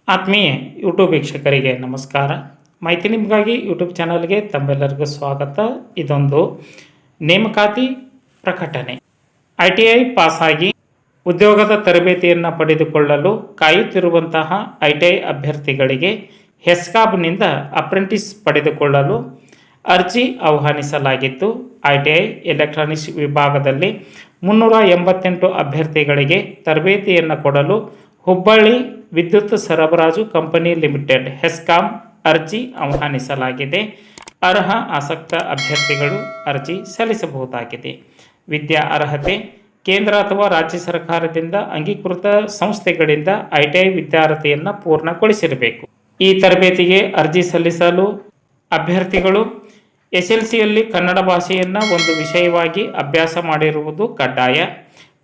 ಆತ್ಮೀಯ ಯೂಟ್ಯೂಬ್ ವೀಕ್ಷಕರಿಗೆ ನಮಸ್ಕಾರ. ಮಾಹಿತಿ ನಿಮಗಾಗಿ ಯೂಟ್ಯೂಬ್ ಚಾನಲ್ಗೆ ತಮ್ಮೆಲ್ಲರಿಗೂ ಸ್ವಾಗತ. ಇದೊಂದು ನೇಮಕಾತಿ ಪ್ರಕಟಣೆ. ITI ಪಾಸಾಗಿ ಉದ್ಯೋಗದ ತರಬೇತಿಯನ್ನು ಪಡೆದುಕೊಳ್ಳಲು ಕಾಯುತ್ತಿರುವಂತಹ ITI ಅಭ್ಯರ್ಥಿಗಳಿಗೆ ಹೆಸ್ಕಾಬ್ನಿಂದ ಅಪ್ರೆಂಟಿಸ್ ಪಡೆದುಕೊಳ್ಳಲು ಅರ್ಜಿ ಆಹ್ವಾನಿಸಲಾಗಿತ್ತು. ITI ಎಲೆಕ್ಟ್ರಾನಿಕ್ಸ್ ವಿಭಾಗದಲ್ಲಿ 388 ಅಭ್ಯರ್ಥಿಗಳಿಗೆ ತರಬೇತಿಯನ್ನು ಕೊಡಲು ಹುಬ್ಬಳ್ಳಿ ವಿದ್ಯುತ್ ಸರಬರಾಜು ಕಂಪನಿ ಲಿಮಿಟೆಡ್ ಹೆಸ್ಕಾಂ ಅರ್ಜಿ ಆಹ್ವಾನಿಸಲಾಗಿದೆ. ಅರ್ಹ ಆಸಕ್ತ ಅಭ್ಯರ್ಥಿಗಳು ಅರ್ಜಿ ಸಲ್ಲಿಸಬಹುದಾಗಿದೆ. ವಿದ್ಯಾ ಅರ್ಹತೆ ಕೇಂದ್ರ ಅಥವಾ ರಾಜ್ಯ ಸರ್ಕಾರದಿಂದ ಅಂಗೀಕೃತ ಸಂಸ್ಥೆಗಳಿಂದ ITI ವಿದ್ಯಾರ್ಥಿಯನ್ನು ಪೂರ್ಣಗೊಳಿಸಿರಬೇಕು. ಈ ತರಬೇತಿಗೆ ಅರ್ಜಿ ಸಲ್ಲಿಸಲು ಅಭ್ಯರ್ಥಿಗಳು SLCಯಲ್ಲಿ ಕನ್ನಡ ಭಾಷೆಯನ್ನು ಒಂದು ವಿಷಯವಾಗಿ ಅಭ್ಯಾಸ ಮಾಡಿರುವುದು ಕಡ್ಡಾಯ.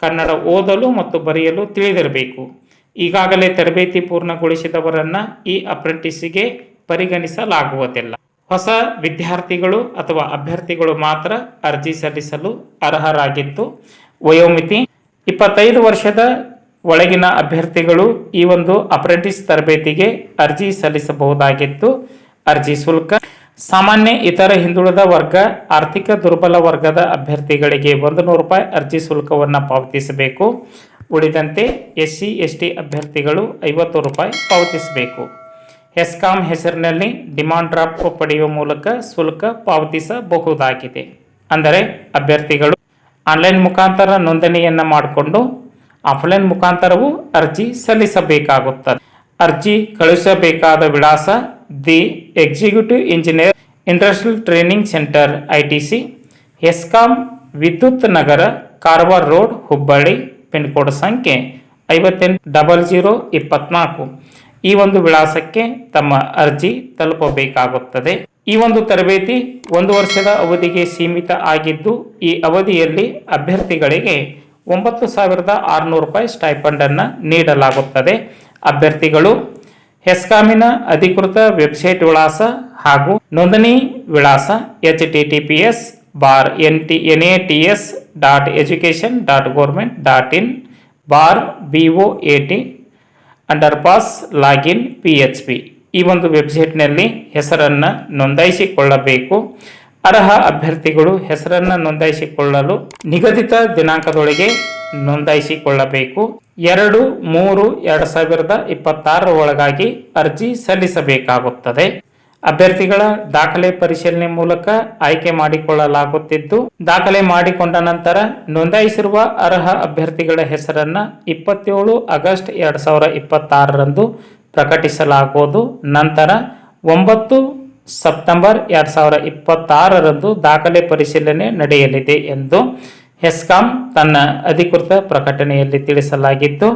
ಕನ್ನಡ ಓದಲು ಮತ್ತು ಬರೆಯಲು ತಿಳಿದಿರಬೇಕು. ಈಗಾಗಲೇ ತರಬೇತಿ ಪೂರ್ಣಗೊಳಿಸಿದವರನ್ನು ಈ ಅಪ್ರೆಂಟಿಸ್ಗೆ ಪರಿಗಣಿಸಲಾಗುವುದಿಲ್ಲ. ಹೊಸ ವಿದ್ಯಾರ್ಥಿಗಳು ಅಥವಾ ಅಭ್ಯರ್ಥಿಗಳು ಮಾತ್ರ ಅರ್ಜಿ ಸಲ್ಲಿಸಲು ಅರ್ಹರಾಗಿದ್ದು, ವಯೋಮಿತಿ 25 ವರ್ಷದ ಒಳಗಿನ ಅಭ್ಯರ್ಥಿಗಳು ಈ ಒಂದು ಅಪ್ರೆಂಟಿಸ್ ತರಬೇತಿಗೆ ಅರ್ಜಿ ಸಲ್ಲಿಸಬಹುದಾಗಿದ್ದು, ಅರ್ಜಿ ಶುಲ್ಕ ಸಾಮಾನ್ಯ ಇತರ ಹಿಂದುಳಿದ ವರ್ಗ ಆರ್ಥಿಕ ದುರ್ಬಲ ವರ್ಗದ ಅಭ್ಯರ್ಥಿಗಳಿಗೆ 100 ರೂಪಾಯಿ ಅರ್ಜಿ ಶುಲ್ಕವನ್ನು ಪಾವತಿಸಬೇಕು. ಉಳಿದಂತೆ SC ST ಅಭ್ಯರ್ಥಿಗಳು 50 ರೂಪಾಯಿ ಪಾವತಿಸಬೇಕು. ಹೆಸ್ಕಾಂ ಹೆಸರಿನಲ್ಲಿ ಡಿಮಾಂಡ್ ಡ್ರಾಫ್ಟ್ ಪಡೆಯುವ ಮೂಲಕ ಶುಲ್ಕ ಪಾವತಿಸಬಹುದಾಗಿದೆ. ಅಂದರೆ ಅಭ್ಯರ್ಥಿಗಳು ಆನ್ಲೈನ್ ಮುಖಾಂತರ ನೋಂದಣಿಯನ್ನು ಮಾಡಿಕೊಂಡು ಆಫ್ಲೈನ್ ಮುಖಾಂತರವೂ ಅರ್ಜಿ ಸಲ್ಲಿಸಬೇಕಾಗುತ್ತದೆ. ಅರ್ಜಿ ಕಳುಹಿಸಬೇಕಾದ ವಿಳಾಸ the executive engineer industrial training centre ITC, HESCOM Vidyut Nagar, Karwar road, Hubballi. Pin code ಸಂಖ್ಯೆ 580024. ಈ ಒಂದು ವಿಳಾಸಕ್ಕೆ ತಮ್ಮ ಅರ್ಜಿ ತಲುಪಬೇಕಾಗುತ್ತದೆ. ಈ ಒಂದು ತರಬೇತಿ 1 ವರ್ಷದ ಅವಧಿಗೆ ಸೀಮಿತ ಆಗಿದ್ದು, ಈ ಅವಧಿಯಲ್ಲಿ ಅಭ್ಯರ್ಥಿಗಳಿಗೆ 9600 ರೂಪಾಯಿ ಸ್ಟೈಪಂಡ್ ಅನ್ನು ನೀಡಲಾಗುತ್ತದೆ. ಅಭ್ಯರ್ಥಿಗಳು ಹೆಸ್ಕಾಮಿನ ಅಧಿಕೃತ ವೆಬ್ಸೈಟ್ ವಿಳಾಸ ಹಾಗೂ ನೋಂದಣಿ ವಿಳಾಸ https://nats.education.govt/BOAT_login PHP ಈ ಒಂದು ವೆಬ್ಸೈಟ್ನಲ್ಲಿ ಹೆಸರನ್ನು ನೋಂದಾಯಿಸಿಕೊಳ್ಳಬೇಕು. ಅರ್ಹ ಅಭ್ಯರ್ಥಿಗಳು ಹೆಸರನ್ನು ನೋಂದಾಯಿಸಿಕೊಳ್ಳಲು ನಿಗದಿತ ದಿನಾಂಕದೊಳಗೆ ನೋಂದಾಯಿಸಿಕೊಳ್ಳಬೇಕು. 2/3/2026 ಒಳಗಾಗಿ ಅರ್ಜಿ ಸಲ್ಲಿಸಬೇಕಾಗುತ್ತದೆ. ಅಭ್ಯರ್ಥಿಗಳ ದಾಖಲೆ ಪರಿಶೀಲನೆ ಮೂಲಕ ಆಯ್ಕೆ ಮಾಡಿಕೊಳ್ಳಲಾಗುತ್ತಿದ್ದು, ದಾಖಲೆ ಮಾಡಿಕೊಂಡ ನಂತರ ನೋಂದಾಯಿಸಿರುವ ಅರ್ಹ ಅಭ್ಯರ್ಥಿಗಳ ಹೆಸರನ್ನು 27 ಆಗಸ್ಟ್ 2026 ಪ್ರಕಟಿಸಲಾಗುವುದು. ನಂತರ 9 ಸೆಪ್ಟೆಂಬರ್ 2026 ದಾಖಲೆ ಪರಿಶೀಲನೆ ನಡೆಯಲಿದೆ ಎಂದು ಹೆಸ್ಕಾಂ ತನ್ನ ಅಧಿಕೃತ ಪ್ರಕಟಣೆಯಲ್ಲಿ ತಿಳಿಸಲಾಗಿದ್ದು,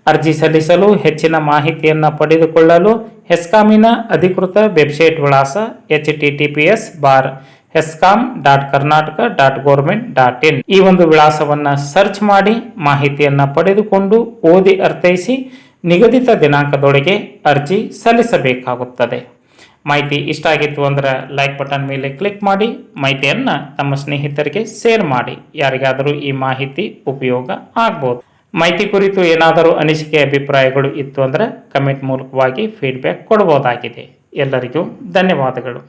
ಅರ್ಜಿ ಸಲ್ಲಿಸಲು ಹೆಚ್ಚಿನ ಮಾಹಿತಿಯನ್ನು ಪಡೆದುಕೊಳ್ಳಲು ಹೆಸ್ಕಾಮಿನ ಅಧಿಕೃತ ವೆಬ್ಸೈಟ್ ವಿಳಾಸ https://hescam.karnataka.govt.in ಈ ಒಂದು ವಿಳಾಸವನ್ನು ಸರ್ಚ್ ಮಾಡಿ ಮಾಹಿತಿಯನ್ನು ಪಡೆದುಕೊಂಡು ಓದಿ ಅರ್ಥೈಸಿ ನಿಗದಿತ ದಿನಾಂಕದೊಳಗೆ ಅರ್ಜಿ ಸಲ್ಲಿಸಬೇಕಾಗುತ್ತದೆ. ಮಾಹಿತಿ ಇಷ್ಟ ಆಗಿತ್ತು ಅಂದರೆ ಲೈಕ್ ಬಟನ್ ಮೇಲೆ ಕ್ಲಿಕ್ ಮಾಡಿ, ಮಾಹಿತಿಯನ್ನು ತಮ್ಮ ಸ್ನೇಹಿತರಿಗೆ ಶೇರ್ ಮಾಡಿ. ಯಾರಿಗಾದರೂ ಈ ಮಾಹಿತಿ ಉಪಯೋಗ ಆಗ್ಬೋದು. ಮಾಹಿತಿ ಕುರಿತು ಏನಾದರೂ ಅನಿಸಿಕೆ ಅಭಿಪ್ರಾಯಗಳು ಇತ್ತು ಅಂದರೆ ಕಮೆಂಟ್ ಮೂಲಕವಾಗಿ ಫೀಡ್ಬ್ಯಾಕ್ ಕೊಡಬಹುದಾಗಿದೆ. ಎಲ್ಲರಿಗೂ ಧನ್ಯವಾದಗಳು.